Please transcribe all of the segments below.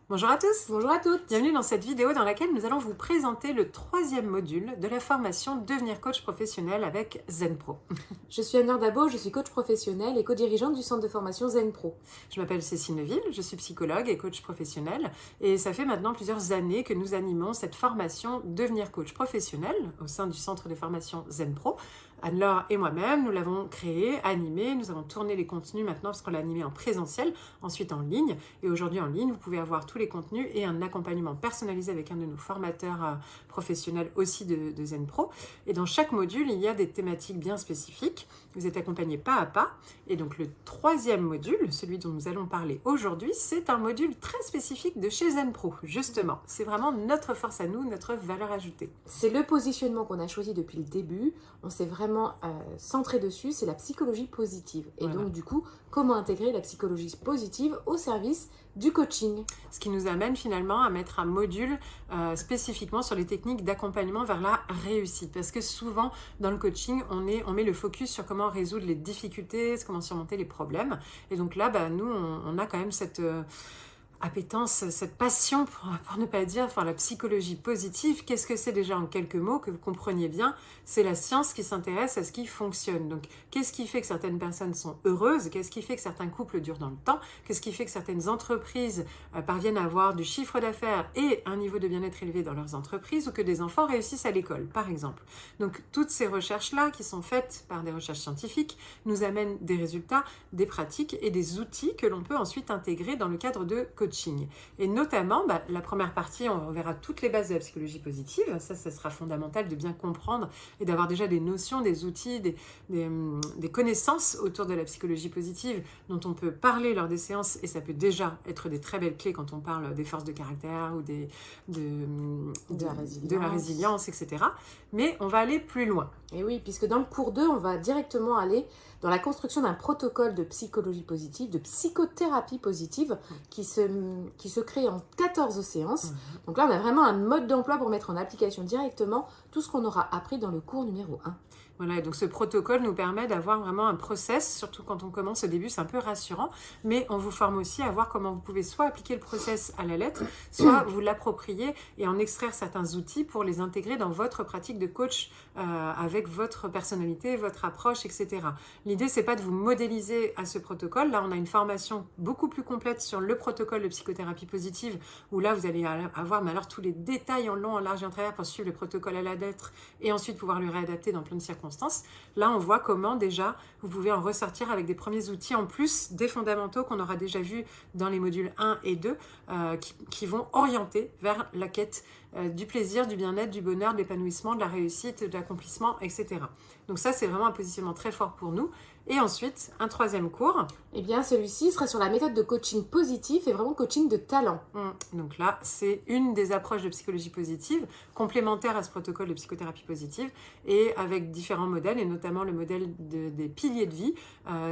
Bonjour à tous, Bonjour à toutes. bienvenue dans cette vidéo dans laquelle nous allons vous présenter le troisième module de la formation Devenir coach professionnel avec ZenPro. Je suis Anne Dabo, je suis coach professionnel et co-dirigeante du centre de formation ZenPro. Je m'appelle Cécile Neuville, je suis psychologue et coach professionnel et ça fait maintenant plusieurs années que nous animons cette formation Devenir coach professionnel au sein du centre de formation ZenPro. Anne-Laure et moi-même, nous l'avons créé, animé, nous avons tourné les contenus maintenant parce qu'on l'a animé en présentiel, ensuite en ligne. Et aujourd'hui en ligne, vous pouvez avoir tous les contenus et un accompagnement personnalisé avec un de nos formateurs professionnels aussi de ZenPro. Et dans chaque module, il y a des thématiques bien spécifiques. Vous êtes accompagné pas à pas. Et donc le troisième module, celui dont nous allons parler aujourd'hui, c'est un module très spécifique de chez ZenPro, justement. C'est vraiment notre force à nous, notre valeur ajoutée. C'est le positionnement qu'on a choisi depuis le début. On s'est vraiment centré dessus, c'est la psychologie positive. Et Voilà. donc du coup, comment intégrer la psychologie positive au service du coaching. Ce qui nous amène finalement à mettre un module spécifiquement sur les techniques d'accompagnement vers la réussite. Parce que souvent, dans le coaching, on met le focus sur comment résoudre les difficultés, comment surmonter les problèmes. Et donc là, nous, on a quand même cette appétence, cette passion, pour ne pas dire, enfin, la psychologie positive. Qu'est-ce que c'est déjà en quelques mots, que vous compreniez bien? C'est la science qui s'intéresse à ce qui fonctionne. Donc, qu'est-ce qui fait que certaines personnes sont heureuses? Qu'est-ce qui fait que certains couples durent dans le temps? Qu'est-ce qui fait que certaines entreprises parviennent à avoir du chiffre d'affaires et un niveau de bien-être élevé dans leurs entreprises, ou que des enfants réussissent à l'école, par exemple? Donc, toutes ces recherches-là, qui sont faites par des recherches scientifiques, nous amènent des résultats, des pratiques et des outils que l'on peut ensuite intégrer dans le cadre de coaching. Et notamment, la première partie, on verra toutes les bases de la psychologie positive. Ça sera fondamental de bien comprendre et d'avoir déjà des notions, des outils, des connaissances autour de la psychologie positive dont on peut parler lors des séances, et ça peut déjà être des très belles clés quand on parle des forces de caractère ou de la résilience, etc. Mais on va aller plus loin. Et oui, puisque dans le cours 2, on va directement aller dans la construction d'un protocole de psychologie positive, de psychothérapie positive, qui se crée en 14 séances. Donc là, on a vraiment un mode d'emploi pour mettre en application directement tout ce qu'on aura appris dans le cours numéro 1. Voilà, et donc ce protocole nous permet d'avoir vraiment un process, surtout quand on commence au début, c'est un peu rassurant, mais on vous forme aussi à voir comment vous pouvez soit appliquer le process à la lettre, soit vous l'approprier et en extraire certains outils pour les intégrer dans votre pratique de coach avec votre personnalité, votre approche, etc. L'idée, c'est pas de vous modéliser à ce protocole. Là, on a une formation beaucoup plus complète sur le protocole de psychothérapie positive, où là, vous allez avoir alors tous les détails en long, en large et en travers pour suivre le protocole à la lettre et ensuite pouvoir le réadapter dans plein de circonstances. Là, on voit comment déjà vous pouvez en ressortir avec des premiers outils en plus des fondamentaux qu'on aura déjà vus dans les modules 1 et 2 qui vont orienter vers la quête du plaisir, du bien-être, du bonheur, de l'épanouissement, de la réussite, de l'accomplissement, etc. Donc ça, c'est vraiment un positionnement très fort pour nous. Et ensuite, un troisième cours. Eh bien, celui-ci sera sur la méthode de coaching positif et vraiment coaching de talent. Donc là, c'est une des approches de psychologie positive, complémentaire à ce protocole de psychothérapie positive, et avec différents modèles, et notamment le modèle des piliers de vie,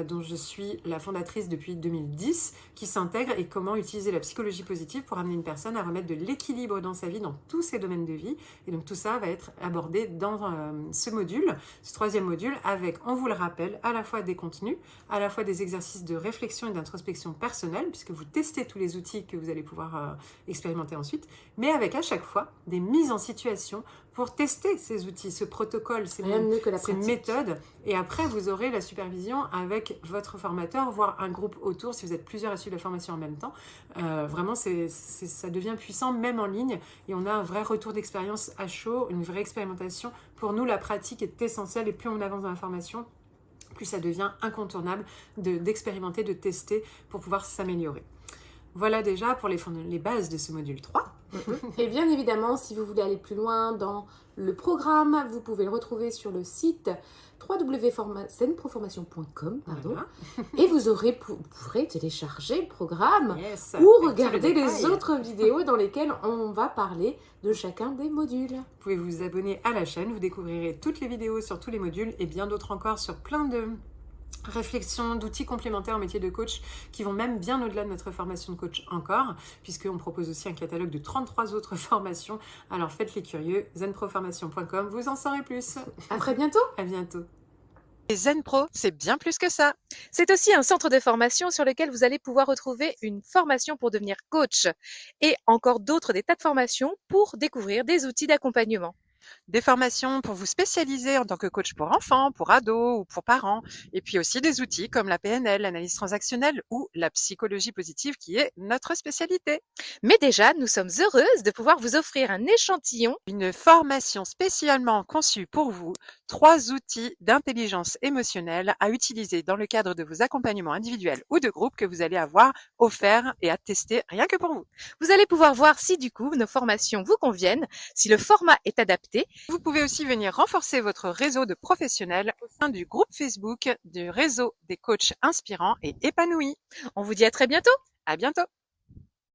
dont je suis la fondatrice depuis 2010, qui s'intègre, et comment utiliser la psychologie positive pour amener une personne à remettre de l'équilibre dans sa vie, dans tous ses domaines de vie. Et donc tout ça va être abordé dans ce module, ce troisième module, avec, on vous le rappelle, à la fois des contenus, à la fois des exercices de réflexion et d'introspection personnelle, puisque vous testez tous les outils que vous allez pouvoir expérimenter ensuite, mais avec à chaque fois des mises en situation pour tester ces outils, ce protocole, ces méthodes. Et après, vous aurez la supervision avec votre formateur, voire un groupe autour, si vous êtes plusieurs à suivre la formation en même temps. Vraiment, ça devient puissant, même en ligne. Et on a un vrai retour d'expérience à chaud, une vraie expérimentation. Pour nous, la pratique est essentielle. Et plus on avance dans la formation, plus ça devient incontournable d'expérimenter, de tester pour pouvoir s'améliorer. Voilà déjà pour les bases de ce module 3. Et bien évidemment, si vous voulez aller plus loin dans le programme, vous pouvez le retrouver sur le site www.zenproformation.com Voilà. Et vous pourrez télécharger le programme ou regarder les autres vidéos dans lesquelles on va parler de chacun des modules. Vous pouvez vous abonner à la chaîne, vous découvrirez toutes les vidéos sur tous les modules et bien d'autres encore sur plein de réflexions, d'outils complémentaires au métier de coach qui vont même bien au-delà de notre formation de coach encore, puisqu'on propose aussi un catalogue de 33 autres formations. Alors faites les curieux, zenproformation.com, vous en saurez plus. À très bientôt. À bientôt. Et Zen Pro, c'est bien plus que ça. C'est aussi un centre de formation sur lequel vous allez pouvoir retrouver une formation pour devenir coach et encore d'autres des tas de formations pour découvrir des outils d'accompagnement. Des formations pour vous spécialiser en tant que coach pour enfants, pour ados ou pour parents. Et puis aussi des outils comme la PNL, l'analyse transactionnelle ou la psychologie positive qui est notre spécialité. Mais déjà, nous sommes heureuses de pouvoir vous offrir un échantillon. Une formation spécialement conçue pour vous, 3 outils d'intelligence émotionnelle à utiliser dans le cadre de vos accompagnements individuels ou de groupe que vous allez avoir offerts et à tester rien que pour vous. Vous allez pouvoir voir si du coup nos formations vous conviennent, si le format est adapté. Vous pouvez aussi venir renforcer votre réseau de professionnels au sein du groupe Facebook du réseau des coachs inspirants et épanouis. On vous dit à très bientôt. À bientôt!